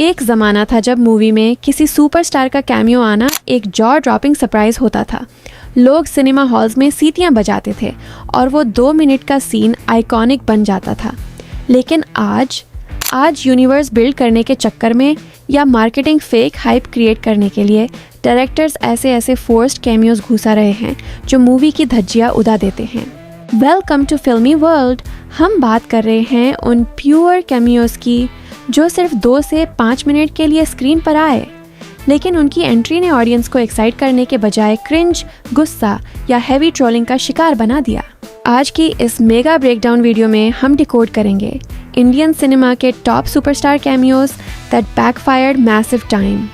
एक ज़माना था जब मूवी में किसी सुपरस्टार का कैमियो आना एक जॉ ड्रॉपिंग सरप्राइज होता था। लोग सिनेमा हॉल्स में सीटियां बजाते थे और वो 2 मिनट का सीन आइकॉनिक बन जाता था। लेकिन आज यूनिवर्स बिल्ड करने के चक्कर में या मार्केटिंग फेक हाइप क्रिएट करने के लिए डायरेक्टर्स ऐसे फोर्स्ड कैमियोज घुसा रहे हैं जो मूवी की धज्जियां उड़ा देते हैं। वेलकम टू फिल्मी वर्ल्ड। हम बात कर रहे हैं उन प्योर कैमियोज की जो सिर्फ 2 से 5 मिनट के लिए स्क्रीन पर आए, लेकिन उनकी एंट्री ने ऑडियंस को एक्साइट करने के बजाय क्रिंज, गुस्सा या हैवी ट्रोलिंग का शिकार बना दिया। आज की इस मेगा ब्रेकडाउन वीडियो में हम डिकोड करेंगे इंडियन सिनेमा के top superstar cameos that backfired massive time,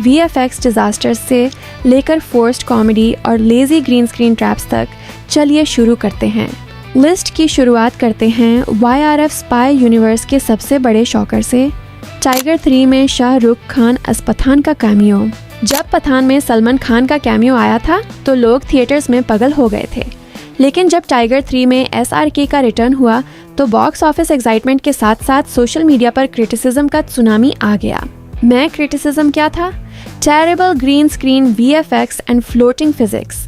VFX disasters से लेकर फोर्स्ड कॉमेडी और लेजी ग्रीन स्क्रीन ट्रैप्स तक। चलिए शुरू करते हैं। लिस्ट की शुरुआत करते हैं YRF स्पाई यूनिवर्स के सबसे बड़े शॉकर से। टाइगर 3 में शाहरुख खान एज पठान का कैमियो। जब पठान में सलमान खान का कैमियो आया था तो लोग थिएटर्स में पागल हो गए थे, लेकिन जब टाइगर 3 में SRK का रिटर्न हुआ तो बॉक्स ऑफिस एक्साइटमेंट के साथ साथ सोशल मीडिया पर क्रिटिसिज्म का सुनामी आ गया। मैं क्रिटिसिज्म क्या था? Terrible green screen, VFX and floating physics.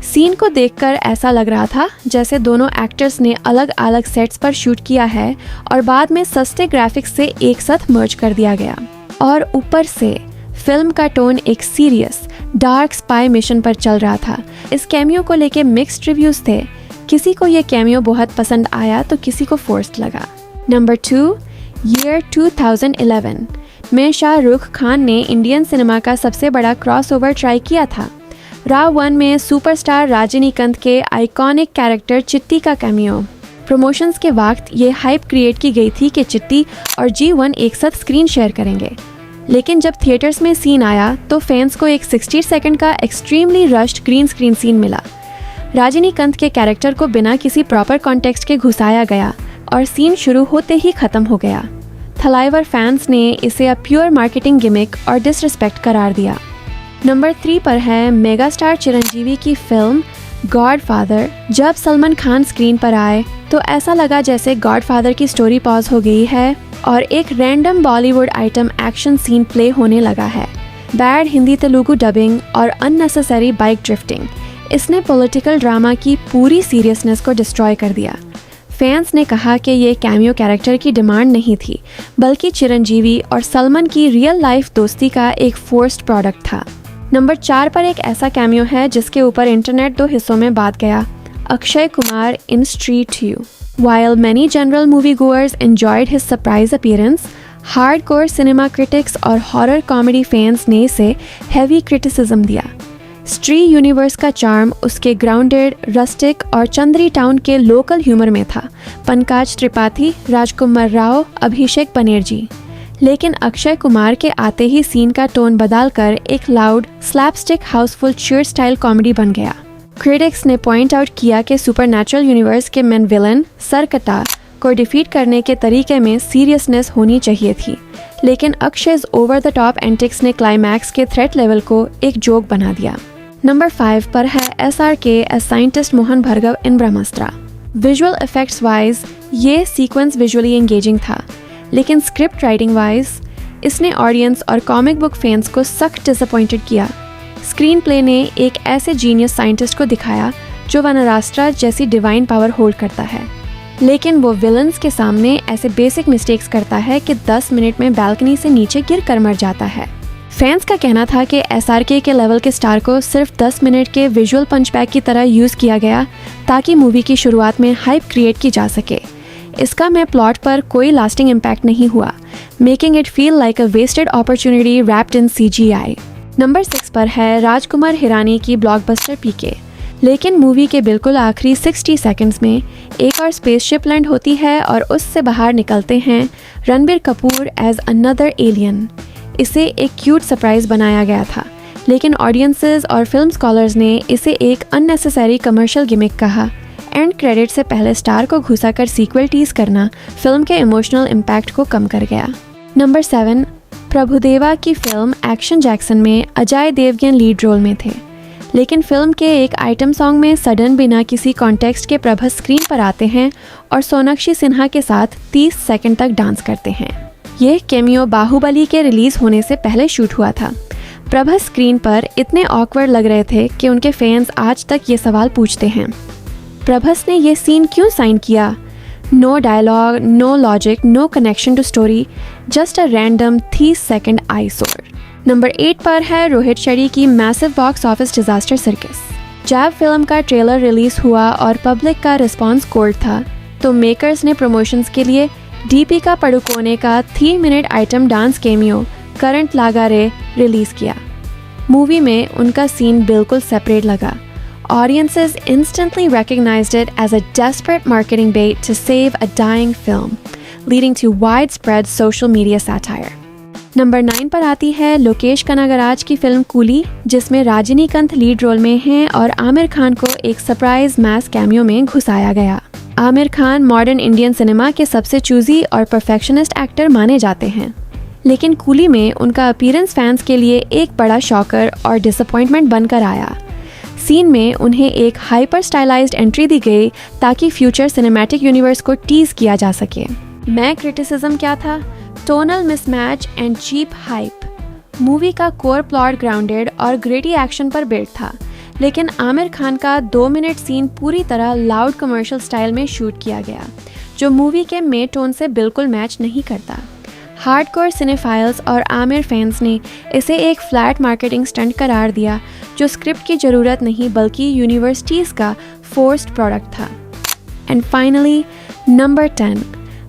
Scene को देखकर ऐसा लग रहा था जैसे दोनों एक्टर्स ने अलग अलग सेट्स पर शूट किया है और बाद में सस्ते ग्राफिक्स से एक साथ मर्ज कर दिया गया। और ऊपर से फिल्म का टोन एक सीरियस डार्क स्पाई मिशन पर चल रहा था। इस कैमियो को लेके मिक्स्ड रिव्यूज थे। किसी को ये कैमियो बहुत पसंद आया तो किसी को फोर्स्ड लगा। नंबर 2, ईयर 2011 में शाहरुख खान ने इंडियन सिनेमा का सबसे बड़ा क्रॉसओवर ट्राई किया था। राव 1 में सुपरस्टार रजनीकांत के आइकॉनिक कैरेक्टर चिट्टी का कैमियो। प्रमोशंस के वक्त ये हाइप क्रिएट की गई थी कि चिट्टी और G1 एक साथ स्क्रीन शेयर करेंगे, लेकिन जब थिएटर्स में सीन आया तो फैंस को एक 60 सेकंड का extremely rushed green screen scene मिला। रजनीकांत के कैरेक्टर को बिना किसी प्रॉपर कॉन्टेक्स्ट के घुसाया गया और सीन शुरू होते ही खत्म हो गया। थलाइवर फैंस ने इसे अ प्योर मार्केटिंग गिमिक और डिसरिस्पेक्ट करार दिया। नंबर 3 पर है मेगास्टार चिरंजीवी की फिल्म गॉडफादर। जब सलमान खान स्क्रीन पर आए तो ऐसा लगा जैसे गॉडफादर की स्टोरी पॉज हो गई है और एक random Bollywood item action scene play होने लगा है। बैड हिंदी तेलुगु डबिंग और अननेसेसरी बाइक ड्रिफ्टिंग, इसने पॉलिटिकल ड्रामा की पूरी सीरियसनेस को डिस्ट्रॉय कर दिया। फैंस ने कहा कि ये कैमियो कैरेक्टर की डिमांड नहीं थी, बल्कि चिरंजीवी और सलमान की रियल लाइफ दोस्ती का एक फोर्स्ड प्रोडक्ट था। नंबर 4 पर एक ऐसा कैमियो है जिसके ऊपर इंटरनेट 2 हिस्सों में बांट गया। Akshay Kumar in street view. While many general moviegoers enjoyed his surprise appearance, hardcore cinema critics और horror comedy fans ने इसे heavy criticism दिया। स्ट्री यूनिवर्स का चार्म उसके ग्राउंडेड, रस्टिक और चंद्री टाउन के लोकल ह्यूमर में था। पंकज त्रिपाठी, राजकुमार राव, अभिषेक बनर्जी। लेकिन अक्षय कुमार के आते ही सीन का टोन बदलकर एक loud slapstick Housefull cheer style comedy बन गया। क्रिटिक्स ने पॉइंट आउट किया कि सुपरनैचुरल यूनिवर्स के मेन विलन सरकटा को डिफीट करने के तरीके में सीरियसनेस होनी चाहिए थी, लेकिन Akshay over the top antics ने क्लाइमैक्स के थ्रेट लेवल को एक जोक बना दिया। नंबर 5 पर है SRK as scientist Mohan Bhargava in Brahmastra. Visual effects wise ये सीक्वेंस विजुअली एंगेजिंग था, लेकिन स्क्रिप्ट राइटिंग वाइज इसने ऑडियंस और कॉमिक बुक फैंस को सख्त डिसअपॉइंटेड किया। स्क्रीन प्ले ने एक ऐसे जीनियस साइंटिस्ट को दिखाया जो वनरास्ट्रा जैसी डिवाइन पावर होल्ड करता है, लेकिन वो विलन्स के सामने ऐसे बेसिक मिस्टेक्स करता है कि 10 मिनट में बालकनी से नीचे गिर कर मर जाता है। फैंस का कहना था कि SRK के लेवल के स्टार को सिर्फ 10 मिनट के विजुअल पंचबैग की तरह यूज़ किया गया ताकि मूवी की शुरुआत में हाइप क्रिएट की जा सके। इसका में प्लॉट पर कोई लास्टिंग इम्पैक्ट नहीं हुआ, making it feel like a wasted opportunity wrapped in CGI। Number 6 पर है राजकुमार हिरानी की ब्लॉकबस्टर PK। लेकिन मूवी के बिल्कुल आखिरी 60 सेकंड्स में एक और स्पेसशिप लैंड होती है और उससे बाहर निकलते हैं Ranbir Kapoor as another alien. इसे एक क्यूट सरप्राइज बनाया गया था, लेकिन ऑडियंसेस और फिल्म स्कॉलर्स ने इसे एक अननेसेसरी कमर्शियल गिमिक कहा। एंड क्रेडिट से पहले स्टार को घुसाकर सीक्वल टीज करना फिल्म के इमोशनल इम्पैक्ट को कम कर गया। नंबर 7, प्रभुदेवा की फिल्म एक्शन जैक्सन में अजय देवगन लीड रोल में थे, लेकिन फिल्म के एक आइटम सॉन्ग में सडन बिना किसी कॉन्टेक्स्ट के प्रभास स्क्रीन पर आते हैं और सोनाक्षी सिन्हा के साथ 30 सेकंड तक डांस करते हैं। ये कैमियो बाहुबली के रिलीज होने से पहले शूट हुआ था। प्रभास स्क्रीन पर इतने ऑकवर्ड लग रहे थे कि उनके फैंस आज तक ये सवाल पूछते हैं, प्रभास ने ये सीन क्यों साइन किया? No dialogue, no logic, no connection to story, just a random 30 second eyesore. Number 8 पर है रोहित शेट्टी की massive box office disaster Cirkus. जब फिल्म का ट्रेलर रिलीज हुआ और पब्लिक का रिस्पांस कोल्ड था, तो मेकर्स ने प्रमोशंस के लिए दीपिका पादुकोणे का 3 minute item dance cameo current लागा रे रिलीज किया। मूवी में उनका सीन बिल्कुल सेपरेट लगा। Audiences instantly recognized it as a desperate marketing bait to save a dying film, leading to widespread social media satire. Number 9 पर आती है लोकेश कनागराज की फिल्म कूली, जिसमें रजनीकांत लीड रोल में हैं और आमिर खान को एक सरप्राइज मैस कैमियो में घुसाया गया। Aamir Khan modern Indian cinema के सबसे चूजी और परफेक्शनिस्ट एक्टर माने जाते हैं, लेकिन कूली में उनका अपीयरेंस फैंस के लिए एक बड़ा शॉकर और डिसअपॉइंटमेंट बनकर आया। सीन में उन्हें एक हाइपर स्टाइलाइज्ड एंट्री दी गई ताकि फ्यूचर सिनेमैटिक यूनिवर्स को टीज किया जा सके। मैं क्रिटिसिज्म क्या था? Tonal mismatch and cheap hype. Movie का कोर प्लॉट ग्राउंडेड और ग्रिटी एक्शन पर बिल्ड था, लेकिन आमिर खान का 2 मिनट सीन पूरी तरह लाउड कमर्शियल स्टाइल में शूट किया गया, जो मूवी के मेन टोन से बिल्कुल मैच नहीं करता। हार्डकोर सिनेफाइल्स और आमिर फैंस ने इसे एक फ्लैट मार्केटिंग स्टंट करार दिया, जो स्क्रिप्ट की ज़रूरत नहीं बल्कि यूनिवर्सिटीज़ का फोर्स्ड प्रोडक्ट था। And finally number 10,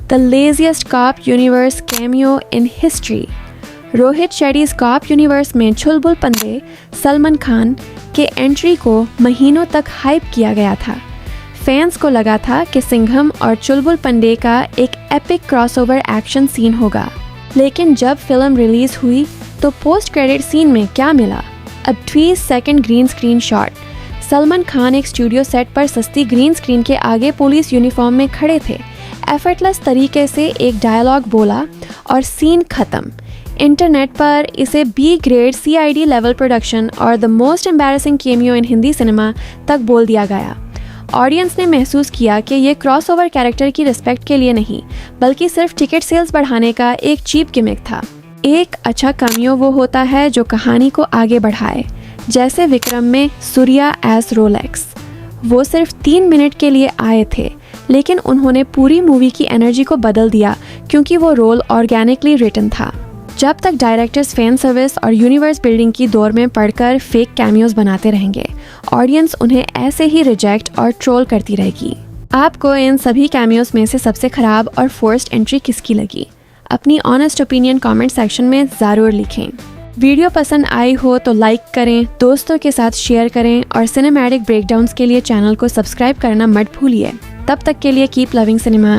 the laziest cop universe cameo in history. Rohit Shetty cop universe में चुलबुल पंडे सलमान खान के एंट्री को महीनों तक हाइप किया गया था। फैंस को लगा था कि सिंघम और चुलबुल पंडे का एक एपिक क्रॉसओवर एक्शन सीन होगा, लेकिन जब फिल्म रिलीज हुई तो पोस्ट क्रेडिट सीन में क्या मिला? अ 3 second green screen shot. Salman Khan एक स्टूडियो सेट पर सस्ती ग्रीन स्क्रीन के आगे पुलिस यूनिफॉर्म में खड़े थे, एफर्टलेस तरीके से एक डायलॉग बोला और सीन खत्म। इंटरनेट पर इसे B grade CID level production और the most embarrassing cameo in Hindi cinema तक बोल दिया गया। ऑडियंस ने महसूस किया कि ये क्रॉसओवर कैरेक्टर की रिस्पेक्ट के लिए नहीं, बल्कि सिर्फ टिकट सेल्स बढ़ाने का एक चीप गिमिक था। एक अच्छा कैमियो वो होता है जो कहानी को आगे बढ़ाए, जैसे विक्रम में सूर्या एज रोलेक्स। वो सिर्फ 3 मिनट के लिए आए थे, लेकिन उन्होंने पूरी मूवी की एनर्जी को बदल दिया क्योंकि वो रोल ऑर्गेनिकली रिटन था। जब तक डायरेक्टर्स फैन सर्विस और यूनिवर्स बिल्डिंग की दौर में पढ़कर फेक कैमियोज बनाते रहेंगे, ऑडियंस उन्हें ऐसे ही रिजेक्ट और ट्रोल करती रहेगी। आपको इन सभी कैमियोज में से सबसे खराब और फोर्स्ड एंट्री किसकी लगी? अपनी ऑनेस्ट ओपिनियन कमेंट सेक्शन में ज़रूर लिखें। वीडियो पसंद आई हो तो लाइक करें, दोस्तों के साथ शेयर करें और सिनेमैटिक ब्रेकडाउन्स के लिए चैनल को सब्सक्राइब करना मत भूलिए। तब तक के लिए कीप लविंग सिनेमा।